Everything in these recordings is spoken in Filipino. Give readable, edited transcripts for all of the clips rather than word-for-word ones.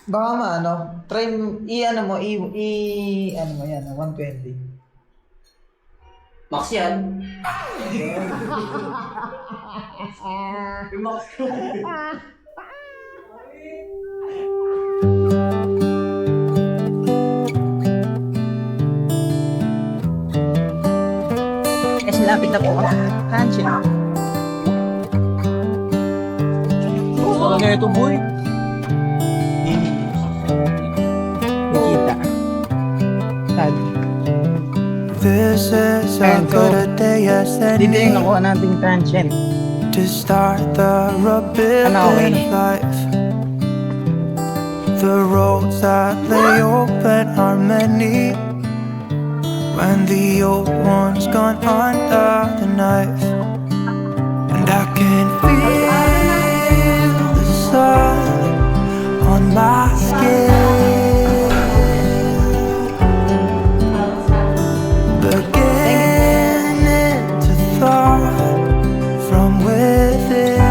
Baka maano, try i-ano mo, ano mo yan, 120. Max yan. Yung Max ko. Kasi lapit na po ang kansya. Ano na ito, boy? Nakita. Sad. This is And as so, good a day as dito yung any nakuha nating transient. to start the rebuilding okay. of life. The roads that lay open are many when the old one's gone under the knife. And I can feel the sun on my skin, beginning to thaw from within.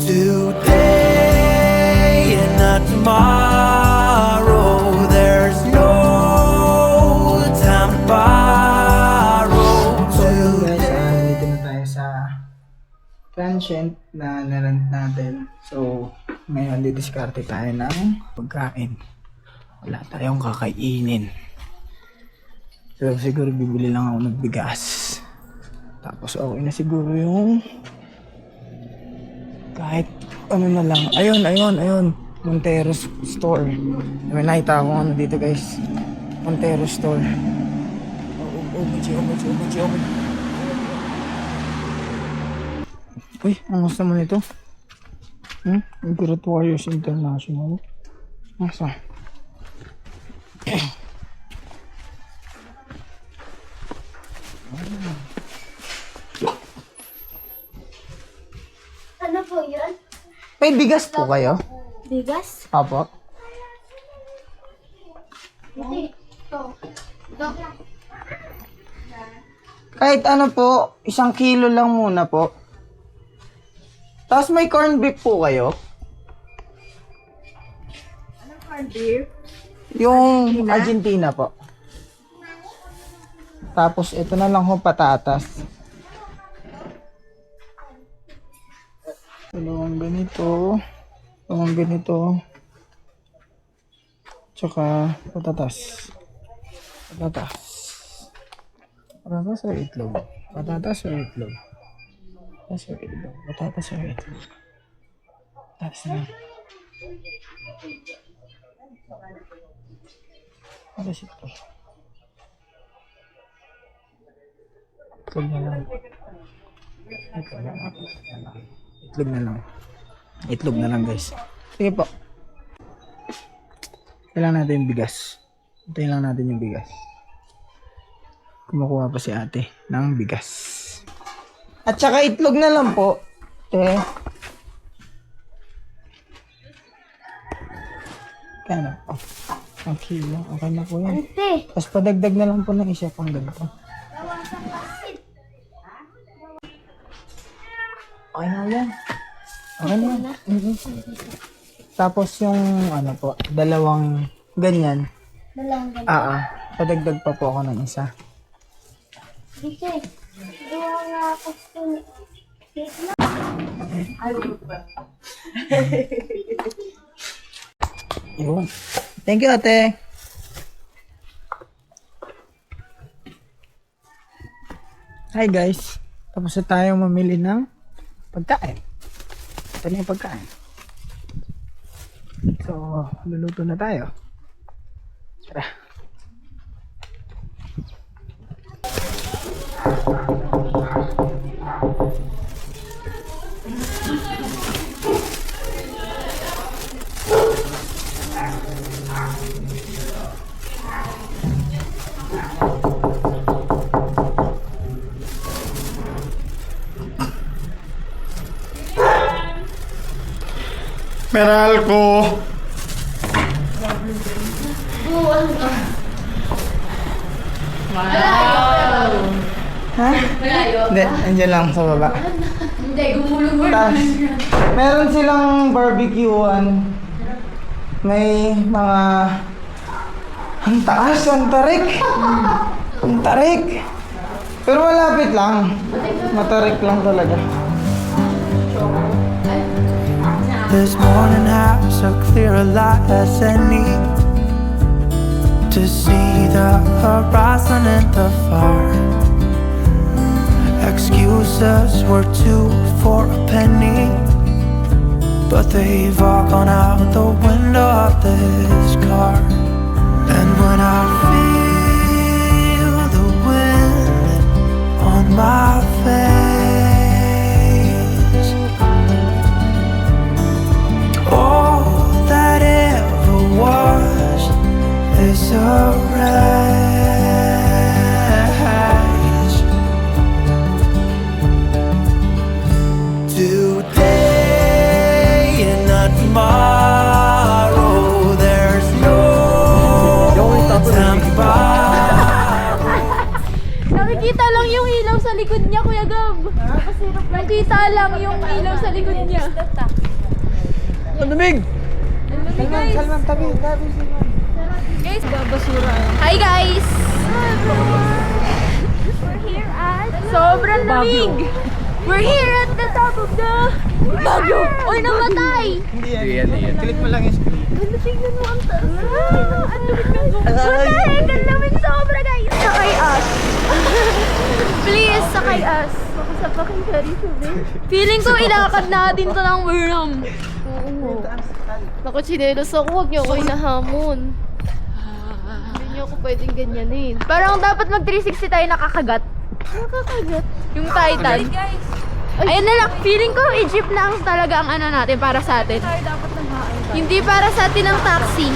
Today and not tomorrow, there's no time to borrow. So yun guys, dito na tayo sa transient na narent natin. So, ngayon didiskarte tayo ng pagkain. Wala tayong kakainin. So, siguro bibili lang ako ng bigas. Tapos okay na siguro yung kahit ano na lang. Ayun. Montero's store. May nakita akong ano dito guys. Montero's store. Ubuchi. Uy, ang gusto naman ito. Great Warriors International. Asa? Ano po yun? May bigas po kayo? Bigas? Apo. Hindi. Ito. Ito. Kahit ano po, 1 kilo lang muna po. Tapos may corned beef po kayo? Anong corned beef? Yung Argentina po. Tapos ito na lang ho patatas. Dalawang ganito. Tsaka patatas. Patatas o itlog? Patatas o itlog? Patatas o itlog? Patatas na. Ano ito? Itlog na lang. Itlog na lang guys. Sige po. Kailangan natin yung bigas. Hintayin lang natin yung bigas. Kumukuha pa si ate ng bigas. At saka itlog na lang po. Kano? Oh, 1 kilo. Okay na po yan. Ante. Tapos padagdag na lang po ng isa pang ganito. Okay na yan. Okay na yan. Tapos yung ano po, 2 ganyan. Dalawang ganito. Padagdag pa po ako ng isa. Dito. Gawa nga ako sa... Yun. Thank you, ate. Hi guys. Tapos na tayong mamili ng pagkain. Ito na yung pagkain. So, luluto na tayo. Tara. Meralco. Ha? Hindi, andyan lang sa baba. Hindi, gumulong Tapos, meron silang barbecuean. May mga... Ang taas, ang tarik. Ang tarik. Pero malapit lang. Matarik lang talaga. This morning has a clearer light as any to see the horizon and the far. Excuses were 2 for a penny, but they've all gone out the window of this car. And when I feel the wind on my face, all that ever was is a race. Today and not tomorrow, there's no time to buy. Nakikita lang yung ilaw sa likod niya, Kuya Gab. Nakita lang yung ilaw sa likod niya. Ang lamig! Guys, Salman, tabi. guys, babasura. Hi guys! We're here at... Sobrang lamig! We're here at the top of the... Baguio! Or namatay! Hindi yan. Click mo lang yung screen. Ano, tingnan mo ang taas. Ang lamig ng What the heck? Ang lamig sobra, guys! Sakay us! Please, sakay us! Makasapakin ka rito, babe. Feeling ko ilakad natin to ng Burnham. Oo. Naku, chinelos ako. Huwag niyo ako inahamon. Hindi niyo ako pwedeng ganyanin. Parang dapat mag 360 tayo nakakagat. Nakakagat? Yung Titan. Ayun na lang, feeling ko Egypt na ang talaga ang ano natin para sa atin. Hindi para sa atin ang taxi.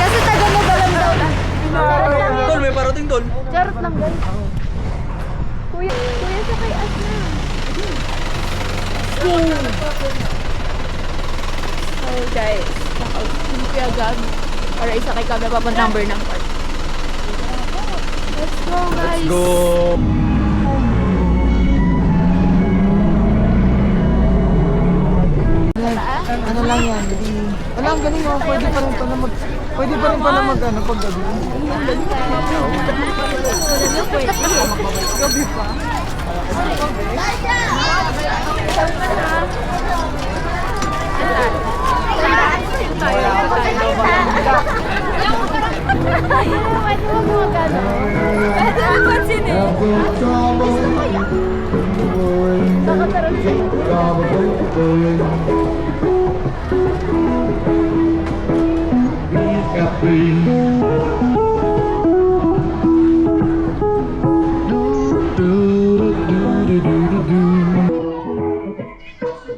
Kasi taga Magalang daw. Charot lang yan. Tol, may parating tol. Charot lang guys. Kuya, sakay as na. Oh guys, naka-kuya Gab. Para isakay kami papuntang Burnham Park. Let's go guys. Go! Ano lang yan? Alam, galing mo. Pwede pa rin pala mag... Pwede pa rin pala mag ano pag gabi. Gabi pa.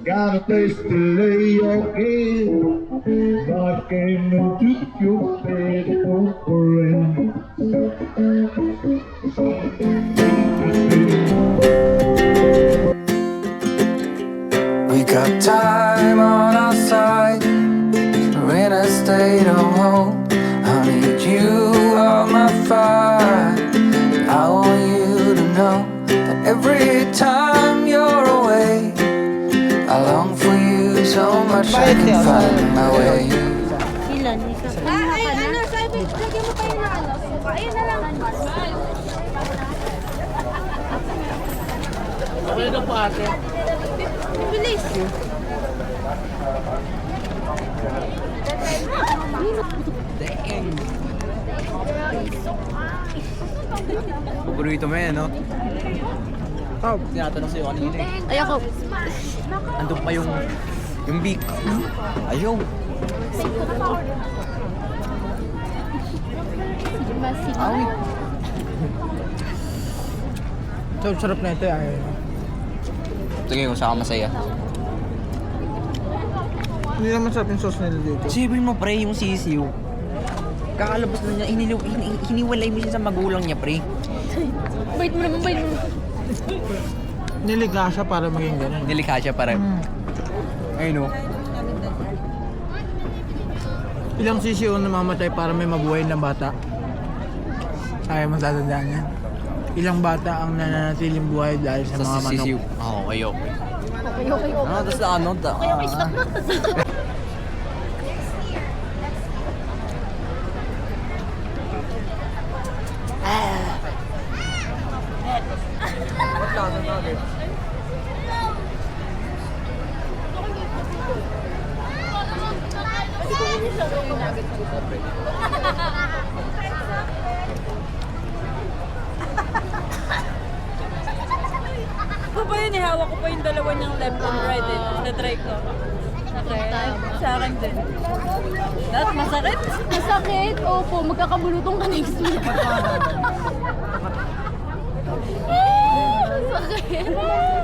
Got a place to lay your head. I came and took your bed over and We got time on our side. We're in a state of hope. I need you on my fire. I want you to know that every time you're away, I long for you so much I can find my way. Ay, ano, sabi, lagyan mo tayo na ano. Suka. Ayun na lang. Okay na po ate. Bilis. Paborito mo yan, no? Oh, tinatanong sa'yo kanina eh. Ay ako. Andun pa yung beak. Ayaw. Awi. So, sarap na ito. Ay. Tingin ko saan ka masaya. Hindi naman sarap yung sauce nila dito. Sipin mo pre, yung sisiw. Kakalabas na niya, hiniwalay mo siya sa magulang niya pre. Bait mo naman, bait mo. Niligla siya para maging ganun. Nilikha siya para... Ayun o. Ilang sisiyo na mamatay para may mabuhay na bata? Kaya mo tatandaan yan. Ilang bata ang nananatiling buhay dahil sa mga manok. Oo, okay. Okay. Tapos na ano, Okay, stop na. Ako pa yun, hawak ko pa yung dalawa niyang left and right eh. Na-try ko. Okay. Sa akin din. Lahat masakit. Masakit. Opo, magkakabulutong ka next week. Sakit.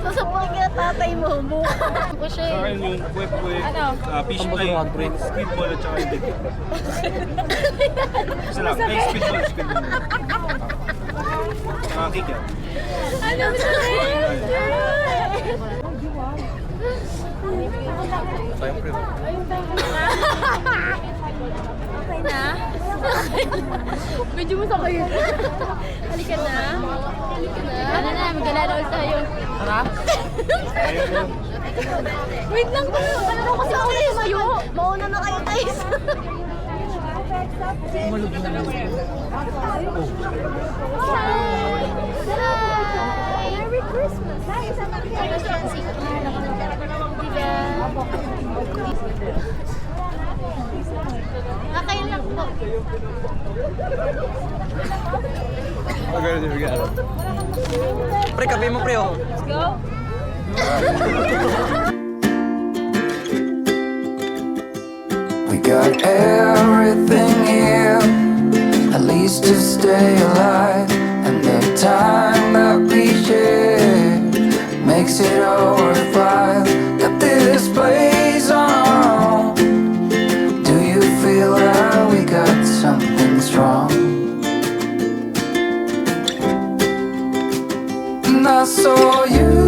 Sasapukin ka na tatay mo. Mukha ko siya Sa eh. akin yung kwek-kwek, fish eye, speedball at saka yung leg. Isa lang, ay speedball. Saka kick yan. Ano sakit? Okay na? Medyo masakit. Halika na. Halika na. Ano na, maglalaro ulit tayo. Tara. Wait lang po. Ano kasi ako na lumayo? Mauna na kayo guys. Hi! Merry Christmas! Hi! Chancy. Kakain lang po. Pre, kape mo pre oh. Let's go. We got everything here, at least to stay alive. And the time that we share makes it all worthwhile. Got this place on our own. Do you feel that we got something strong? And I saw you